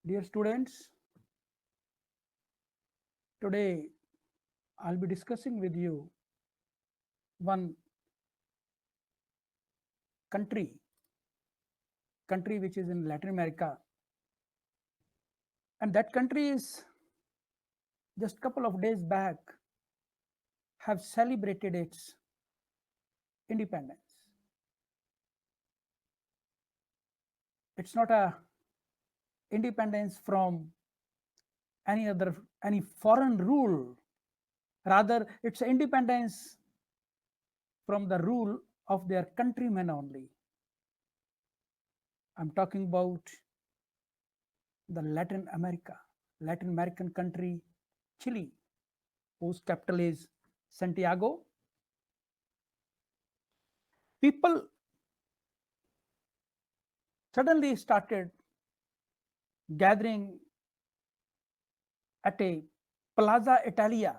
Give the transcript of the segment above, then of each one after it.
Dear students, today I'll be discussing with you one country, country which is in Latin America, and that country is just couple of days back have celebrated its independence. It's not a independence from any foreign rule, rather it's independence from the rule of their countrymen only. I'm talking about the Latin American country, Chile, whose capital is Santiago. People suddenly started gathering at a Plaza Italia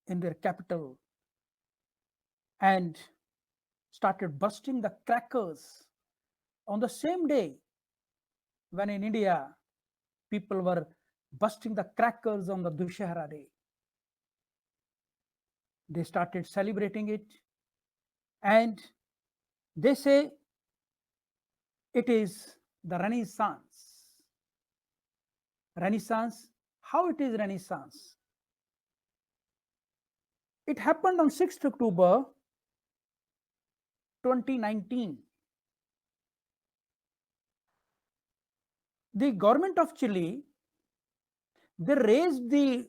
in their capital and started bursting the crackers on the same day when in India people were busting the crackers on the Dussehra day. They started celebrating it, and they say it is the Renaissance. Renaissance, how it is Renaissance? It happened on 6th October 2019. The government of Chile, they raised the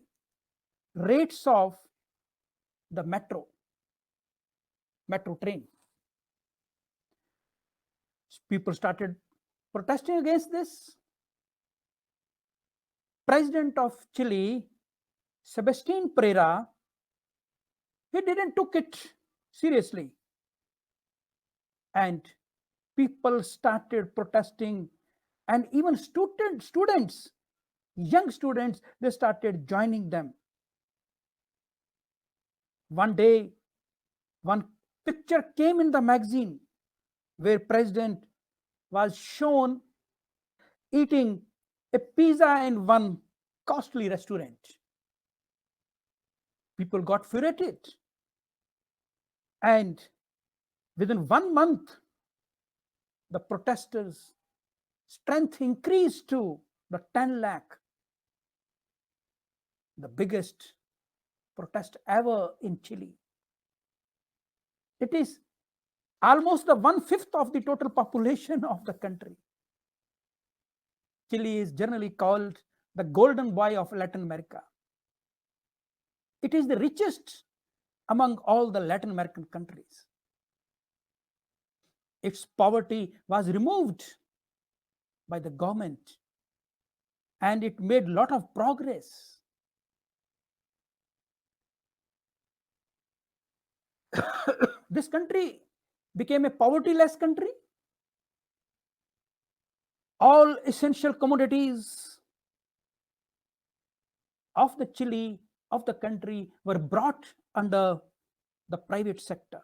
rates of the metro train. People started protesting against this. President of Chile, Sebastian Pereira, he didn't took it seriously, and people started protesting, and even students, young students, they started joining them. One day, one picture came in the magazine where president was shown eating a pizza in one costly restaurant. People got furiated, and within 1 month, the protesters' strength increased to the 10 lakh, the biggest protest ever in Chile. It is almost the 1/5 of the total population of the country. Chile is generally called the golden boy of Latin America. It is the richest among all the Latin American countries. Its poverty was removed by the government, and it made a lot of progress. This country became a poverty-less country. All essential commodities of the Chile, of the country, were brought under the private sector.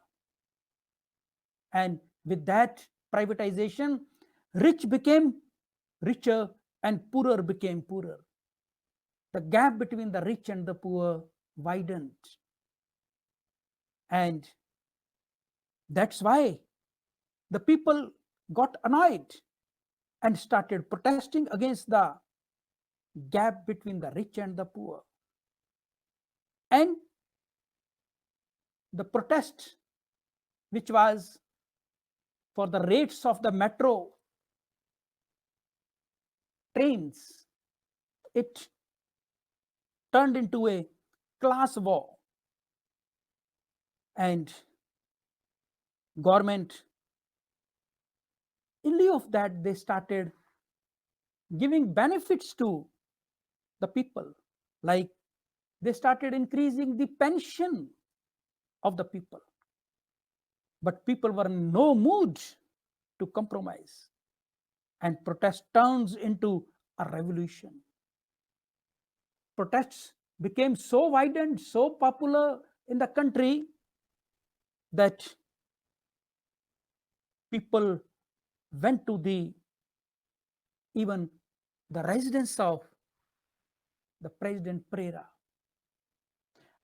And with that privatization, rich became richer and poorer became poorer. The gap between the rich and the poor widened. And that's why the people got annoyed and started protesting against the gap between the rich and the poor. And the protest, which was for the rates of the metro trains, it turned into a class war. And government, in lieu of that, they started giving benefits to the people, like they started increasing the pension of the people. But people were in no mood to compromise, and protest turns into a revolution. Protests became so widened, so popular in the country that people went to the even the residence of the President Pereira.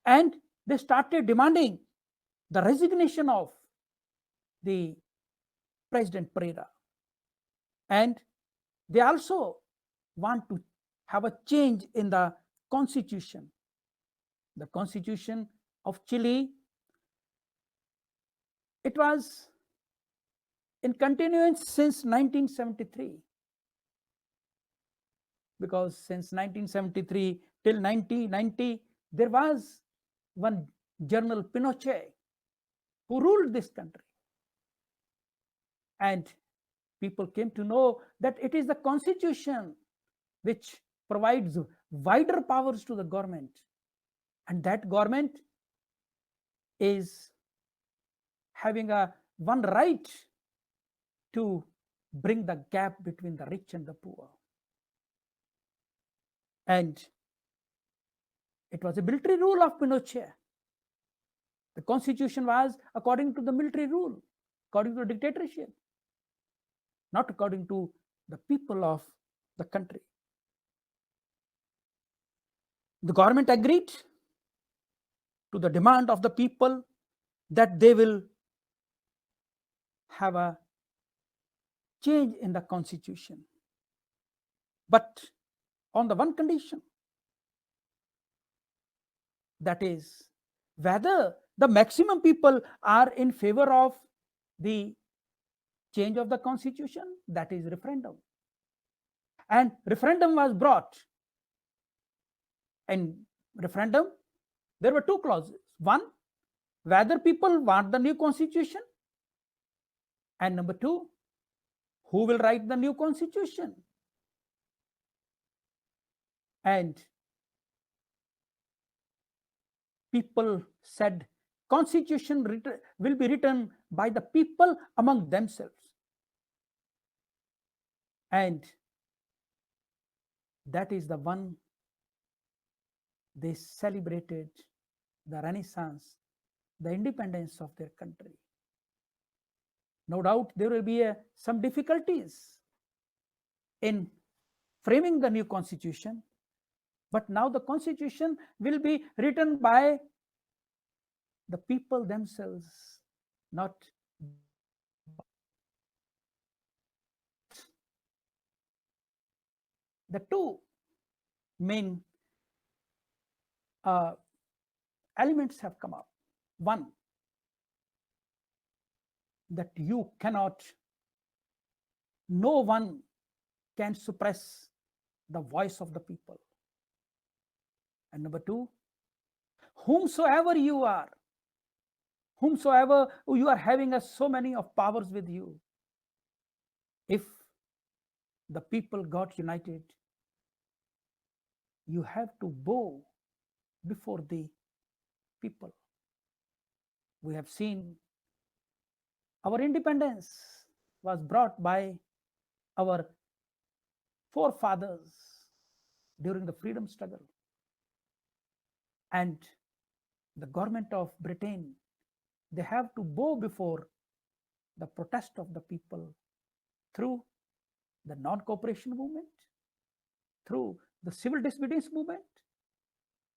And they started demanding the resignation of the President Pereira. And they also want to have a change in the constitution. The constitution of Chile, it was in continuance since 1973, because since 1973 till 1990 there was one General Pinochet who ruled this country, and people came to know that it is the constitution which provides wider powers to the government, and that government is having a one right to bring the gap between the rich and the poor. And it was a military rule of Pinochet. The constitution was according to the military rule, according to the dictatorship, not according to the people of the country. The government agreed to the demand of the people that they will have a change in the constitution, but on the one condition, that is whether the maximum people are in favor of the change of the constitution, that is referendum. And referendum was brought. In referendum, there were two clauses. One, whether people want the new constitution, and number two, who will write the new constitution. And people said constitution will be written by the people among themselves. And that is the one they celebrated the Renaissance, the independence of their country. No doubt there will be some difficulties in framing the new constitution, but now the constitution will be written by the people themselves, not the two main elements have come up. One, that you cannot, no one can suppress the voice of the people. And number two, whomsoever you are having so many of powers with you, if the people got united, you have to bow before the people. We have seen our independence was brought by our forefathers during the freedom struggle. And the government of Britain, they have to bow before the protest of the people through the non-cooperation movement, through the civil disobedience movement,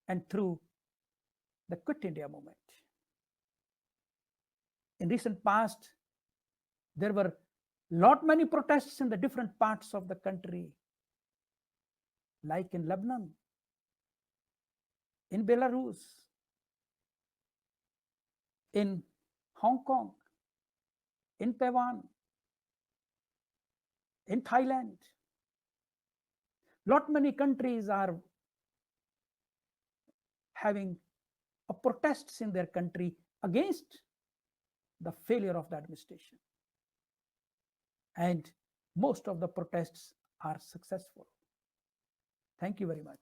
and through the Quit India movement. In recent past, there were many protests in the different parts of the country, like in Lebanon, in Belarus, in Hong Kong, in Taiwan, in Thailand. Many countries are having protests in their country against the failure of the administration. And most of the protests are successful. Thank you very much.